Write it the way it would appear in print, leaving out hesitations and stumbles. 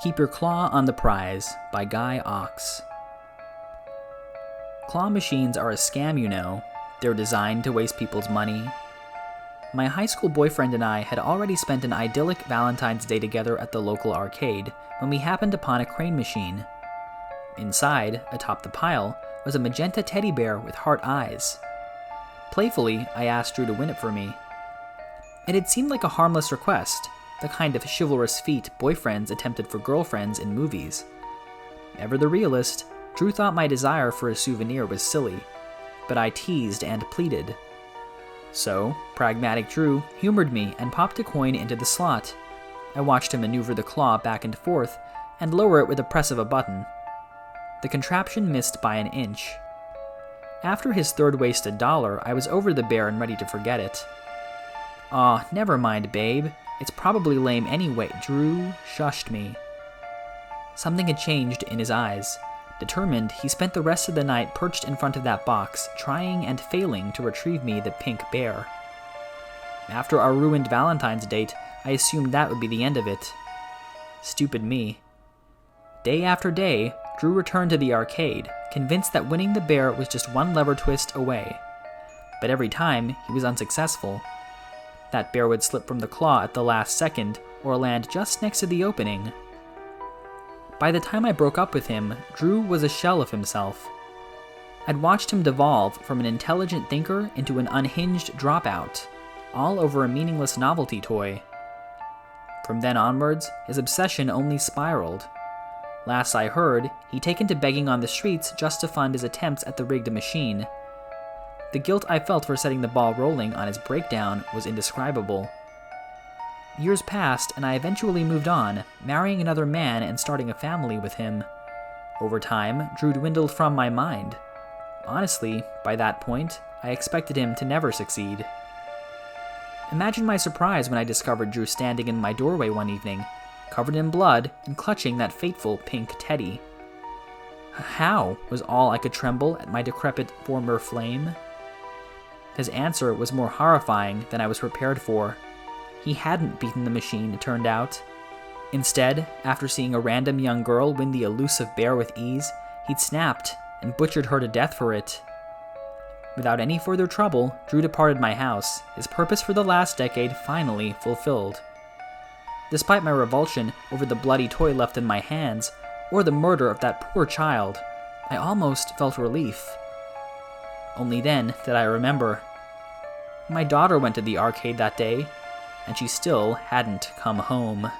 Keep Your Claw on the Prize by GuyAwks. Claw machines are a scam, you know. They're designed to waste people's money. My high school boyfriend and I had already spent an idyllic Valentine's Day together at the local arcade when we happened upon a crane machine. Inside, atop the pile, was a magenta teddy bear with heart eyes. Playfully, I asked Drew to win it for me. It had seemed like a harmless request, the kind of chivalrous feat boyfriends attempted for girlfriends in movies. Ever the realist, Drew thought my desire for a souvenir was silly, but I teased and pleaded. So, pragmatic Drew humored me and popped a coin into the slot. I watched him maneuver the claw back and forth and lower it with a press of a button. The contraption missed by an inch. After his third wasted dollar, I was over the bear and ready to forget it. "Aw, never mind, babe. It's probably lame anyway." Drew shushed me. Something had changed in his eyes. Determined, he spent the rest of the night perched in front of that box, trying and failing to retrieve me the pink bear. After our ruined Valentine's date, I assumed that would be the end of it. Stupid me. Day after day, Drew returned to the arcade, convinced that winning the bear was just one lever twist away. But every time, he was unsuccessful. That bear would slip from the claw at the last second, or land just next to the opening. By the time I broke up with him, Drew was a shell of himself. I'd watched him devolve from an intelligent thinker into an unhinged dropout, all over a meaningless novelty toy. From then onwards, his obsession only spiraled. Last I heard, he'd taken to begging on the streets just to fund his attempts at the rigged machine. The guilt I felt for setting the ball rolling on his breakdown was indescribable. Years passed, and I eventually moved on, marrying another man and starting a family with him. Over time, Drew dwindled from my mind. Honestly, by that point, I expected him to never succeed. Imagine my surprise when I discovered Drew standing in my doorway one evening, covered in blood and clutching that fateful pink teddy. How was all I could tremble at my decrepit former flame? His answer was more horrifying than I was prepared for. He hadn't beaten the machine, it turned out. Instead, after seeing a random young girl win the elusive bear with ease, he'd snapped and butchered her to death for it. Without any further trouble, Drew departed my house, his purpose for the last decade finally fulfilled. Despite my revulsion over the bloody toy left in my hands, or the murder of that poor child, I almost felt relief. Only then did I remember. My daughter went to the arcade that day, and she still hadn't come home.